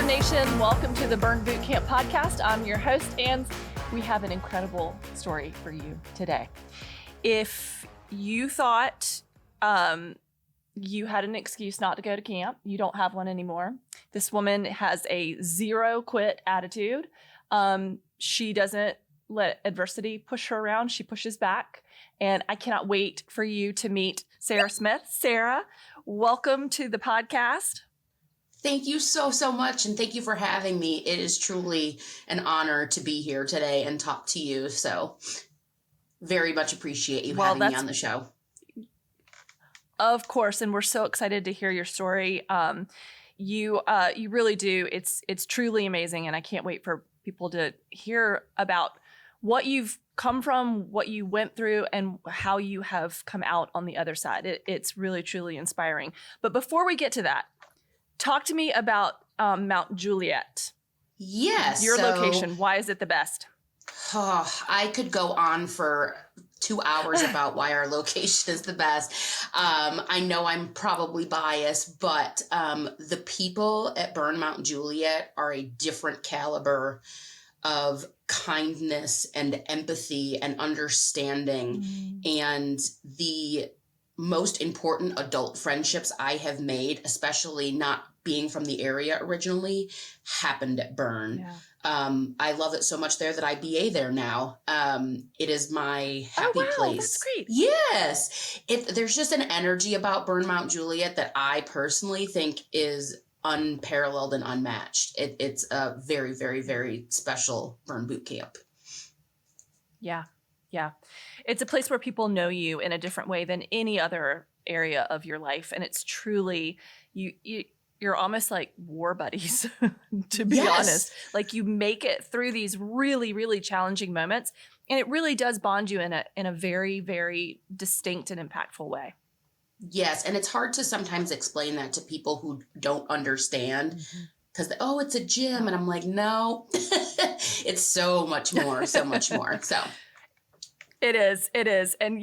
Nation. Welcome to the Burn Boot Camp podcast. I'm your host, and we have an incredible story for you today. If you thought you had an excuse not to go to camp, you don't have one anymore. This woman has a zero quit attitude. She doesn't let adversity push her around. She pushes back. And I cannot wait for you to meet Sara Smith. Sara, welcome to the podcast. Thank you so much. And thank you for having me. It is truly an honor to be here today and talk to you. So very much appreciate you having me on the show. Of course. And we're so excited to hear your story. You really do. It's truly amazing. And I can't wait for people to hear about what you've come from, what you went through, and how you have come out on the other side. It's really, truly inspiring. But before we get to that, talk to me about Mount Juliet. Yes. Your location. Why is it the best? I could go on for 2 hours about why our location is the best. I know I'm probably biased, but the people at Mount Juliet are a different caliber of kindness and empathy and understanding. And the most important adult friendships I have made, especially not being from the area originally, happened at Burn. Yeah. I love it so much there that I BA there now. It is my happy place. That's great. Yes. There's just an energy about Burn Mount Juliet that I personally think is unparalleled and unmatched. It's a very, very, very special Burn Boot Camp. Yeah. Yeah. It's a place where people know you in a different way than any other area of your life. And it's truly, you're almost like war buddies, to be honest. Like you make it through these really, really challenging moments. And it really does bond you in a very, very distinct and impactful way. Yes. And it's hard to sometimes explain that to people who don't understand because, it's a gym. And I'm like, no, it's so much more, so much more. So. It is. And,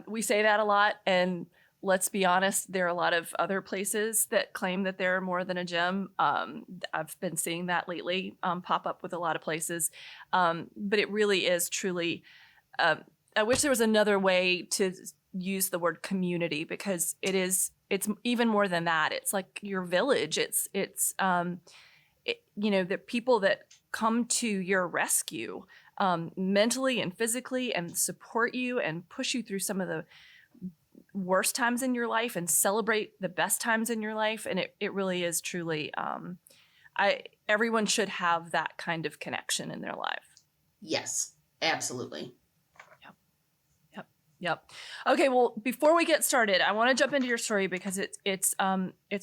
we say that a lot. And let's be honest, there are a lot of other places that claim that they're more than a gym. I've been seeing that lately pop up with a lot of places. But it really is truly, I wish there was another way to use the word community, because it's even more than that. It's like your village. It's the people that come to your rescue mentally and physically and support you and push you through some of the worst times in your life and celebrate the best times in your life. And it really is truly, everyone should have that kind of connection in their life. Yes, absolutely. Yep. Okay. Well, before we get started, I want to jump into your story because it's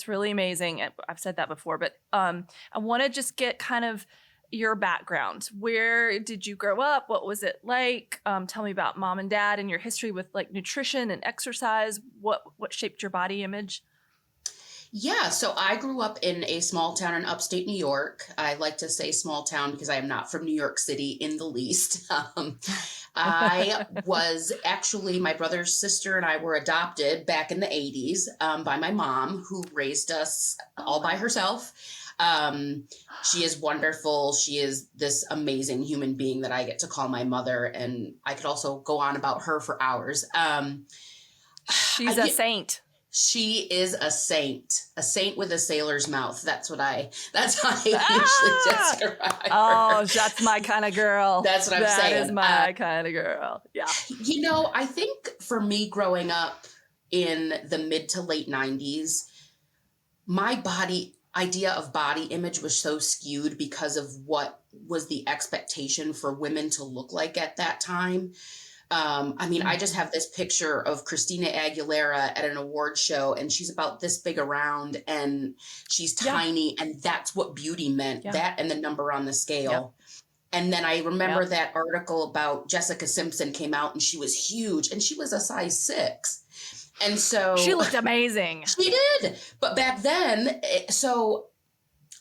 really amazing. I've said that before, but I want to just get kind of your background. Where did you grow up? What was it like? Tell me about mom and dad and your history with like nutrition and exercise. What shaped your body image? Yeah, so I grew up in a small town in upstate New York. I like to say small town because I am not from New York City in the least. I was actually, my brother's sister and I were adopted back in the 80s by my mom, who raised us all by herself. She is wonderful. She is this amazing human being that I get to call my mother, and I could also go on about her for hours. She's a saint. She is a saint with a sailor's mouth. That's how I usually describe her. Oh, that's my kind of girl. That's what I'm saying. That is my kind of girl. Yeah. I think for me growing up in the mid to late 90s, my idea of body image was so skewed because of what was the expectation for women to look like at that time. I just have this picture of Christina Aguilera at an award show, and she's about this big around and she's tiny. And that's what beauty meant, that and the number on the scale. And then I remember that article about Jessica Simpson came out and she was huge and she was a size 6. And so she looked amazing. She did. But back then, so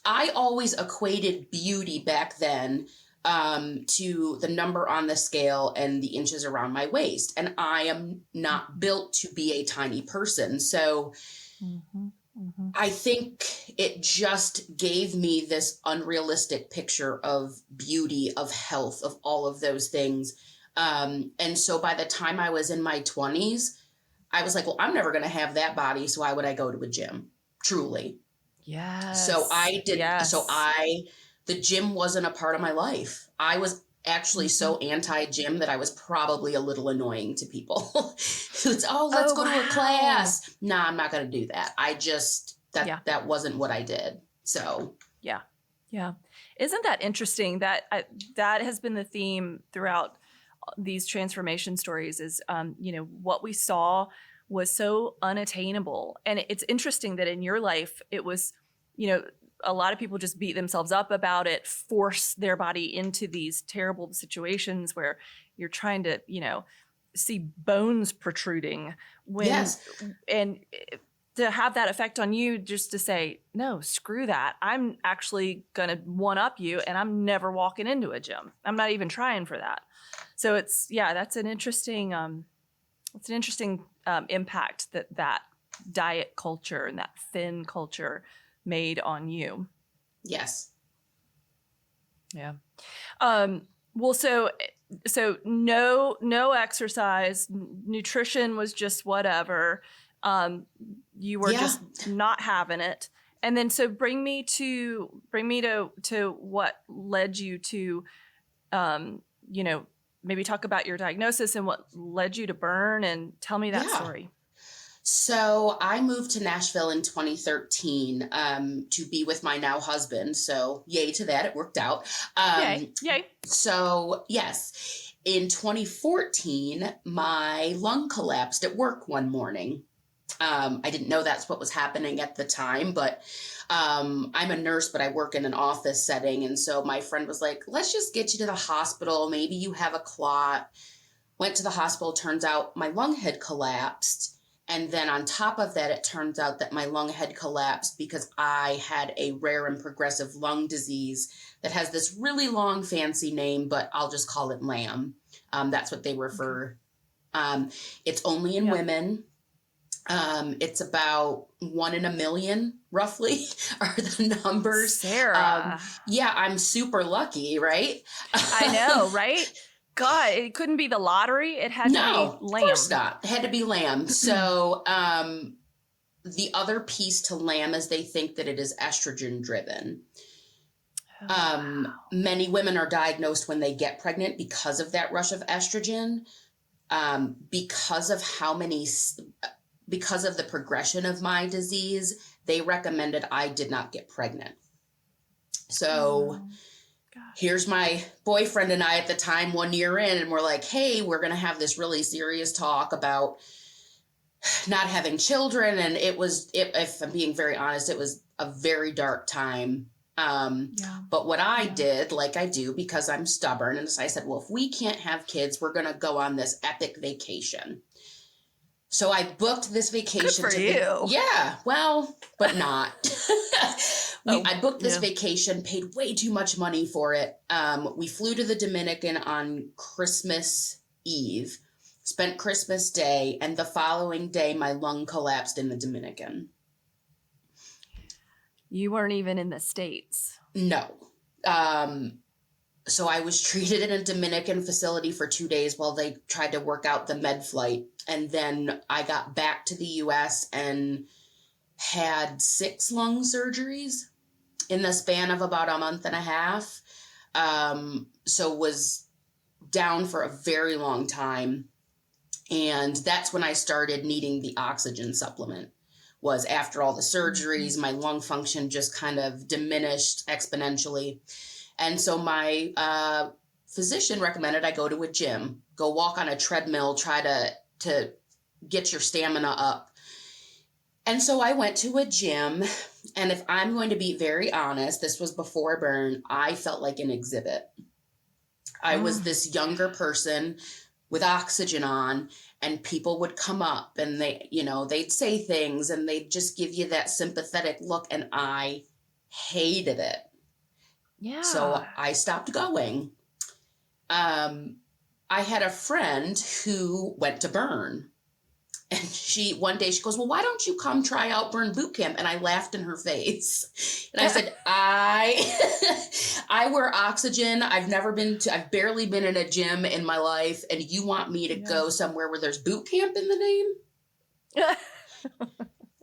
I always equated beauty back then to the number on the scale and the inches around my waist. And I am not built to be a tiny person. So I think it just gave me this unrealistic picture of beauty, of health, of all of those things. And so by the time I was in my 20s, I was like, well, I'm never going to have that body. So why would I go to a gym? Truly. Yes. So Yes. The gym wasn't a part of my life. I was actually so anti-gym that I was probably a little annoying to people. Let's go to a class. Nah, I'm not going to do that. That wasn't what I did. So yeah. Isn't that interesting? That has been the theme throughout these transformation stories is, what we saw was so unattainable. And it's interesting that in your life, it was, a lot of people just beat themselves up about it, force their body into these terrible situations where you're trying to, see bones protruding and to have that effect on you, just to say, no, screw that. I'm actually going to one up you and I'm never walking into a gym. I'm not even trying for that. So that's an interesting, impact that diet culture and that thin culture made on you. Yes. Yeah. Well, so no exercise, nutrition was just whatever. You were just not having it. And then, so bring me to what led you to, maybe talk about your diagnosis and what led you to burn, and tell me that story. So I moved to Nashville in 2013 to be with my now husband. So yay to that. It worked out. Yay. So yes, in 2014, my lung collapsed at work one morning. I didn't know that's what was happening at the time, but I'm a nurse, but I work in an office setting. And so my friend was like, let's just get you to the hospital. Maybe you have a clot. Went to the hospital. Turns out my lung had collapsed. And then on top of that, it turns out that my lung had collapsed because I had a rare and progressive lung disease that has this really long, fancy name, but I'll just call it L.A.M. That's what they refer. It's only in women. It's about 1 in a million, roughly, are the numbers. Sarah. I'm super lucky, right? I know, right? God, it couldn't be the lottery. It had to be L.A.M. Of course not. It had to be L.A.M. So the other piece to L.A.M. is they think that it is estrogen driven. Many women are diagnosed when they get pregnant because of that rush of estrogen, because of the progression of my disease. They recommended I did not get pregnant. So here's my boyfriend and I at the time 1 year in, and we're like, hey, we're going to have this really serious talk about not having children. And if I'm being very honest, it was a very dark time. But what I did, like I do, because I'm stubborn, and I said, well, if we can't have kids, we're going to go on this epic vacation. So I booked this vacation. Good for you. But not. I booked this vacation, paid way too much money for it. We flew to the Dominican on Christmas Eve, spent Christmas Day, and the following day, my lung collapsed in the Dominican. You weren't even in the States. No. So I was treated in a Dominican facility for 2 days while they tried to work out the med flight. And then I got back to the U.S. and had 6 lung surgeries in the span of about a month and a half. So was down for a very long time. And that's when I started needing the oxygen supplement. Was after all the surgeries, my lung function just kind of diminished exponentially. And so my physician recommended I go to a gym, go walk on a treadmill, try to get your stamina up. And so I went to a gym, and if I'm going to be very honest, this was before burn, I felt like an exhibit. I was this younger person with oxygen on, and people would come up and they'd say things and they'd just give you that sympathetic look, and I hated it. Yeah. So I stopped going. I had a friend who went to burn, And one day she goes, well, why don't you come try out Burn Boot Camp? And I laughed in her face. And I said, I wear oxygen. I've barely been in a gym in my life. And you want me to go somewhere where there's boot camp in the name?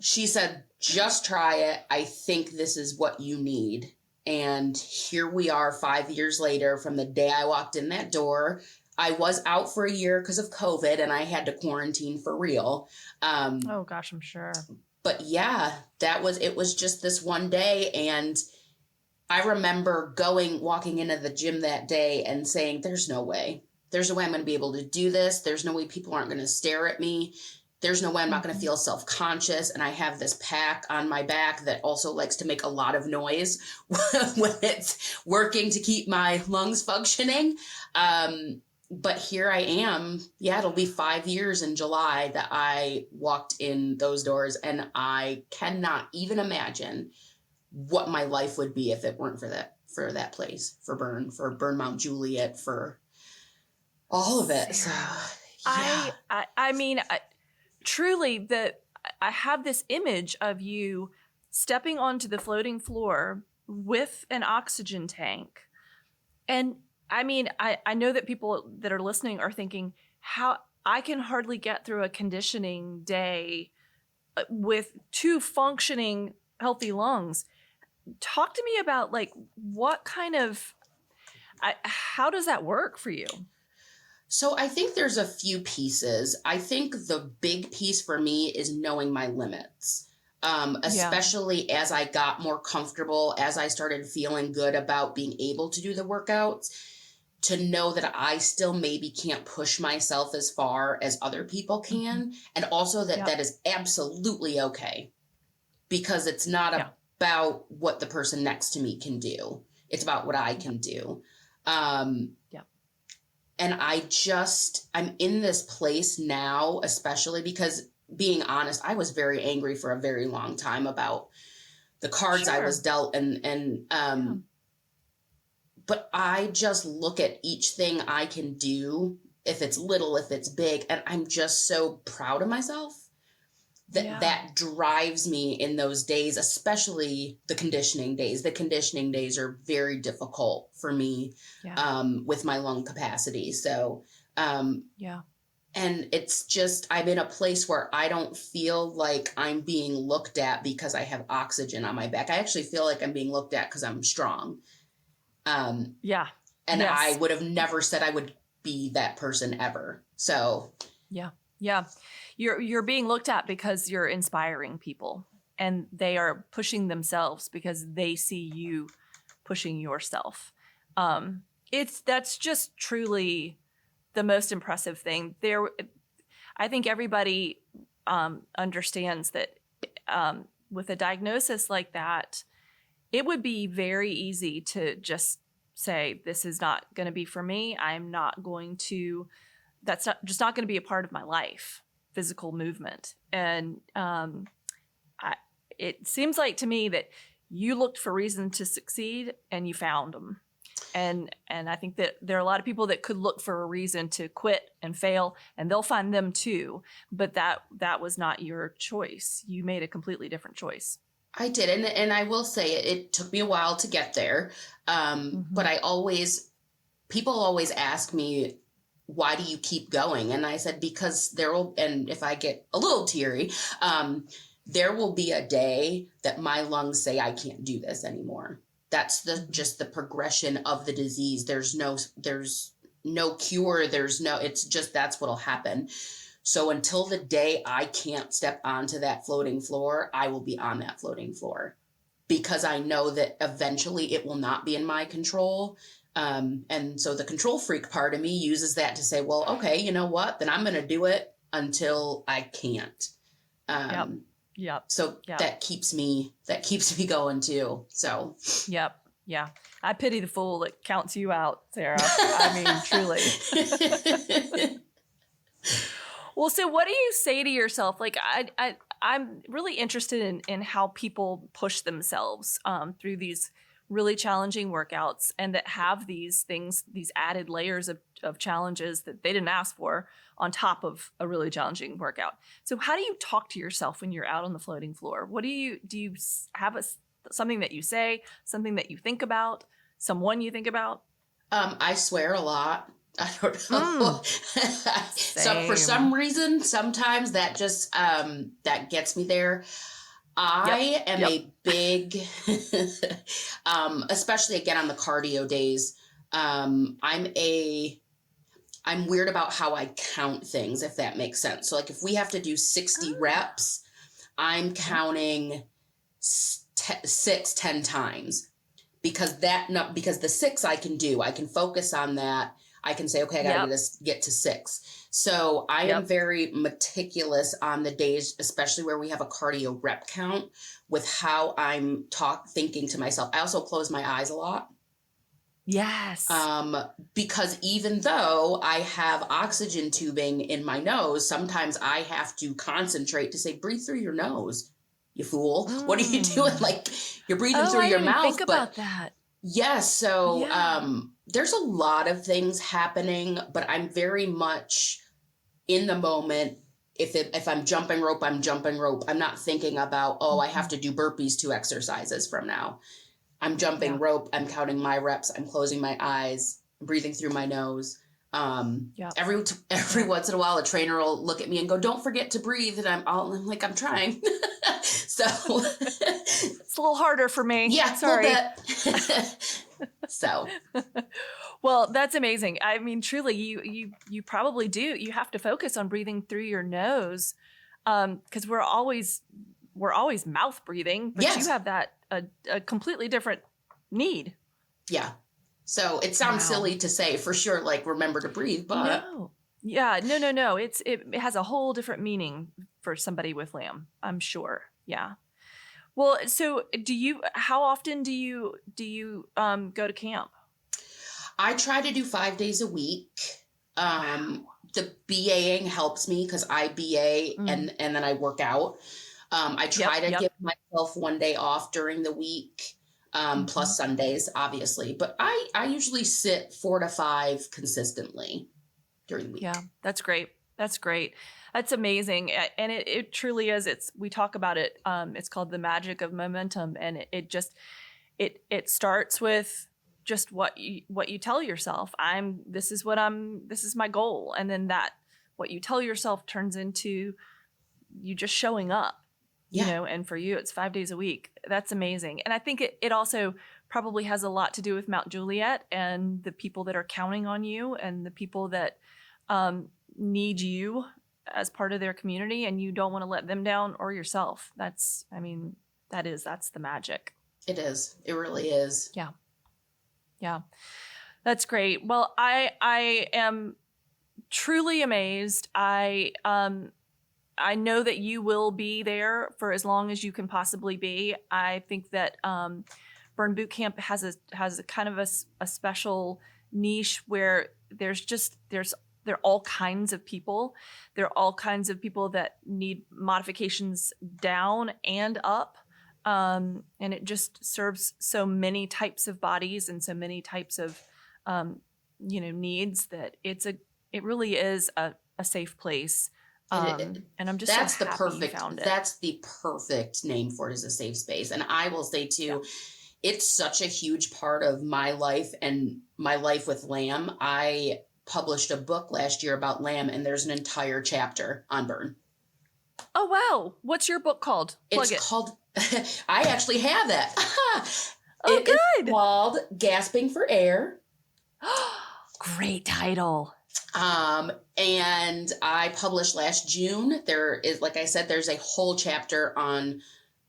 She said, just try it. I think this is what you need. And here we are 5 years later from the day I walked in that door. I was out for a year because of COVID and I had to quarantine for real. Oh gosh, I'm sure. But yeah, it was just this one day. And I remember walking into the gym that day and saying, there's no way. There's no way I'm going to be able to do this. There's no way people aren't going to stare at me. There's no way I'm not going to feel self-conscious. And I have this pack on my back that also likes to make a lot of noise when it's working to keep my lungs functioning. But here I am. Yeah, it'll be 5 years in July that I walked in those doors, and I cannot even imagine what my life would be if it weren't for that place, for Burn Mount Juliet, for all of it. So, yeah. I mean, truly, I have this image of you stepping onto the floating floor with an oxygen tank, and I mean, I know that people that are listening are thinking, how I can hardly get through a conditioning day with 2 functioning healthy lungs. Talk to me about like what kind of, how does that work for you? So I think there's a few pieces. I think the big piece for me is knowing my limits. Especially as I got more comfortable, as I started feeling good about being able to do the workouts, to know that I still maybe can't push myself as far as other people can. And also that is absolutely okay, because it's not about what the person next to me can do. It's about what I can do. And I'm in this place now, especially because, being honest, I was very angry for a very long time about the cards I was dealt, but I just look at each thing I can do, if it's little, if it's big, and I'm just so proud of myself that drives me in those days, especially the conditioning days. The conditioning days are very difficult for me with my lung capacity. So, and it's just, I'm in a place where I don't feel like I'm being looked at because I have oxygen on my back. I actually feel like I'm being looked at because I'm strong. And I would have never said I would be that person ever. So you're being looked at because you're inspiring people, and they are pushing themselves because they see you pushing yourself. That's just truly the most impressive thing there. I think everybody understands that with a diagnosis like that, it would be very easy to just say, this is not going to be for me. That's just not going to be a part of my life, physical movement. And it seems like to me that you looked for reason to succeed and you found them. And I think that there are a lot of people that could look for a reason to quit and fail, and they'll find them too. But that was not your choice. You made a completely different choice. I did. And I will say it took me a while to get there. But people always ask me, why do you keep going? And I said, because and if I get a little teary, there will be a day that my lungs say, I can't do this anymore. That's just the progression of the disease. There's no cure. It's just, that's what'll happen. So until the day I can't step onto that floating floor, I will be on that floating floor, because I know that eventually it will not be in my control. And so the control freak part of me uses that to say, well, okay, you know what? Then I'm going to do it until I can't. So that keeps me going too. So. Yep. Yeah. I pity the fool that counts you out, Sara. I mean, truly. Well, so what do you say to yourself? Like, I'm really interested in how people push themselves through these really challenging workouts, and that have these things, these added layers of challenges that they didn't ask for on top of a really challenging workout. So how do you talk to yourself when you're out on the floating floor? What do you have something that you say, something that you think about, someone you think about? I swear a lot. I don't know. So for Same. some reason, sometimes that just that gets me there. I am a big, especially again on the cardio days. I'm weird about how I count things, if that makes sense. So like if we have to do 60 reps, I'm counting 10 times because the 6 I can focus on that. I can say, okay, I got to get to 6. So I am very meticulous on the days, especially where we have a cardio rep count, with how I'm thinking to myself. I also close my eyes a lot. Yes. Because even though I have oxygen tubing in my nose, sometimes I have to concentrate to say, breathe through your nose, you fool. What are you doing? Like you're breathing through your mouth. Think about that. Yes. So, there's a lot of things happening, but I'm very much in the moment. If I'm jumping rope, I'm jumping rope. I'm not thinking about, I have to do burpees 2 exercises from now. I'm jumping rope. I'm counting my reps. I'm closing my eyes, breathing through my nose. Every once in a while, a trainer will look at me and go, "Don't forget to breathe." And I'm like, I'm trying. So it's a little harder for me. Yeah, sorry. A little bit. So, well, that's amazing. I mean, truly, you probably do. You have to focus on breathing through your nose, because we're always mouth breathing, but you have that a completely different need. Yeah. So it sounds silly to say for sure, like remember to breathe, but no. Yeah, no. It has a whole different meaning for somebody with L.A.M, I'm sure. Yeah. Well, so how often do you go to camp? I try to do 5 days a week. The BAing helps me because I BA and then I work out. I try to give myself 1 day off during the week, plus Sundays, obviously. But I usually sit 4 to 5 consistently during the week. Yeah, that's great. That's amazing. And it truly is. We talk about it. It's called the magic of momentum. And it starts with just what you tell yourself. This is my goal. And then what you tell yourself turns into you just showing up, and for you, it's 5 days a week. That's amazing. And I think it also probably has a lot to do with Mount Juliet and the people that are counting on you and the people that need you as part of their community, and you don't want to let them down or yourself. That's the magic. It is. It really is. Yeah. That's great. Well, I am truly amazed. I know that you will be there for as long as you can possibly be. I think that Burn Boot Camp has a kind of a special niche where there are all kinds of people. There are all kinds of people that need modifications down and up. And it just serves so many types of bodies and so many types of, needs that it really is a safe place. And I'm just so happy you found it. That's the perfect name for it, is a safe space. And I will say too, it's such a huge part of my life and my life with L.A.M. I published a book last year about L.A.M, and there's an entire chapter on burn. Oh, wow. What's your book called? It's called, I actually have it. Good. It's called Gasping for Air. Great title. And I published last June. There is, like I said, there's a whole chapter on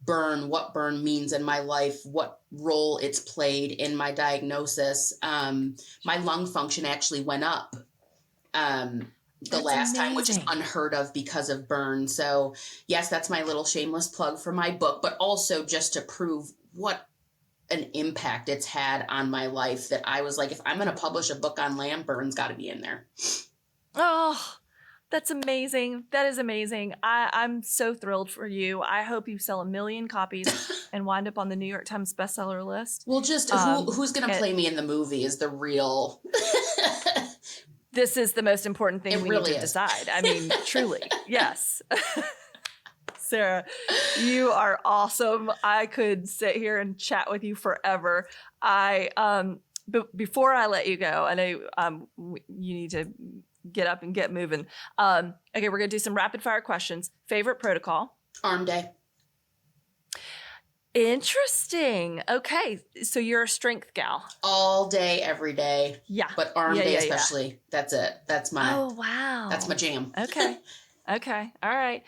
burn, what burn means in my life, what role it's played in my diagnosis. My lung function actually went up the last time, which is unheard of because of burn. So yes, that's my little shameless plug for my book, but also just to prove what an impact it's had on my life, that I was like, if I'm going to publish a book on L.A.M, burn's got to be in there. Oh, that's amazing. That is amazing. I'm so thrilled for you. I hope you sell 1 million copies and wind up on the New York Times bestseller list. Well, just who's going to play me in the movie is the real... this is the most important thing we really need to is. decide. I mean, truly, yes. Sarah, you are awesome. I could sit here and chat with you forever. But before I let you go, I know you need to get up and get moving. Okay, we're gonna do some rapid fire questions. Favorite protocol? Arm day. Interesting. Okay, so you're a strength gal. All day, every day. Yeah. But arm day especially. That's it. That's my. Oh wow. That's my jam. Okay. Okay. All right.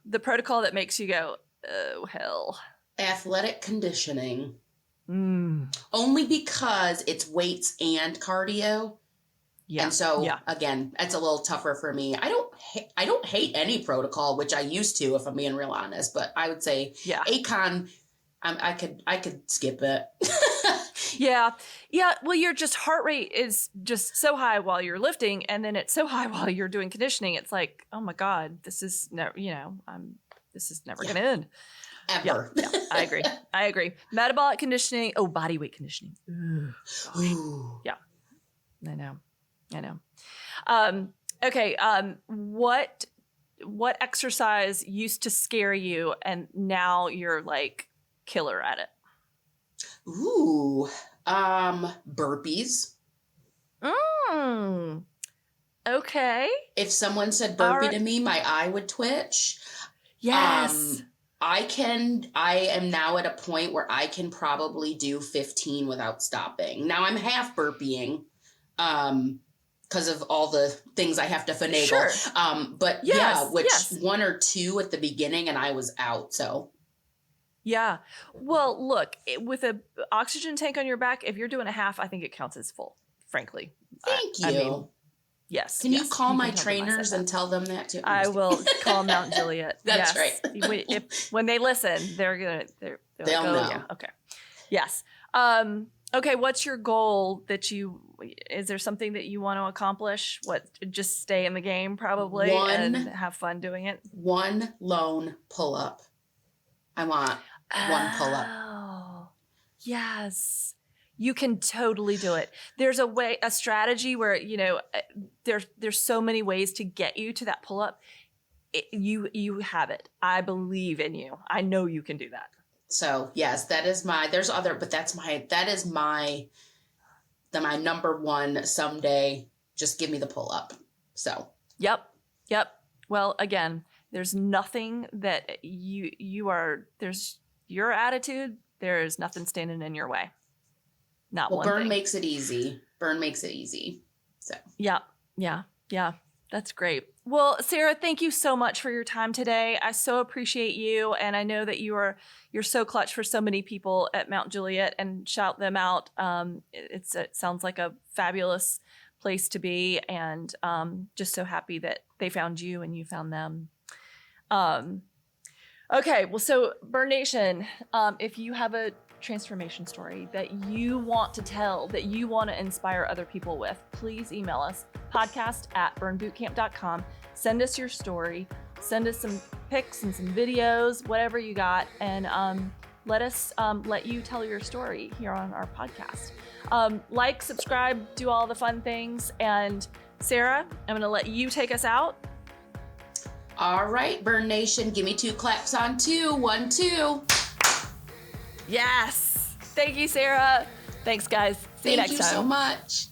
The protocol that makes you go, oh hell. Athletic conditioning. Mm. Only because it's weights and cardio. Yeah. And so again, it's a little tougher for me. I don't hate any protocol, which I used to, if I'm being real honest. But I would say ACON, I could skip it. Yeah. Well, your just heart rate is just so high while you're lifting, and then it's so high while you're doing conditioning. It's like, oh my God, this is never, this is never going to end. Ever. Yeah, I agree. Metabolic conditioning. Oh, body weight conditioning. Ooh. Yeah. I know. Okay. What exercise used to scare you and now you're like killer at it? Ooh. Burpees. Okay. If someone said burpee to me, my eye would twitch. Yes. I am now at a point where I can probably do 15 without stopping. Now I'm half burpeeing, because of all the things I have to finagle. Sure. But one or two at the beginning and I was out. So. Yeah. Well, look, with a oxygen tank on your back, if you're doing a half, I think it counts as full, frankly. Thank you. I mean, yes. Can you call my trainers and tell them that too? I will call Mount Juliet. That's right. When they listen, they'll like, know. Yeah, okay. Yes. Okay. What's your goal is there something that you want to accomplish? Just stay in the game probably and have fun doing it? One lone pull-up. I want one pull-up. Oh, yes. You can totally do it. There's a strategy where, there's so many ways to get you to that pull-up. You have it. I believe in you. I know you can do that. So yes, that's my number one someday. Just give me the pull-up. So. Yep. Well, again, there's nothing that there's your attitude. There's nothing standing in your way. Not one Burn thing. makes it easy. So. Yeah. That's great. Well, Sara, thank you so much for your time today. I so appreciate you. And I know that you're so clutch for so many people at Mount Juliet, and shout them out. It sounds like a fabulous place to be, and just so happy that they found you and you found them. Okay, well, so Burn Nation, if you have a transformation story that you want to tell, that you want to inspire other people with, please email us, podcast@burnbootcamp.com. Send us your story, send us some pics and some videos, whatever you got, and let us let you tell your story here on our podcast. Like, subscribe, do all the fun things, and Sara, I'm going to let you take us out. All right, Burn Nation, give me 2 claps on 2. 1, 2. Yes. Thank you, Sara. Thanks, guys. See you next time. Thank you so much.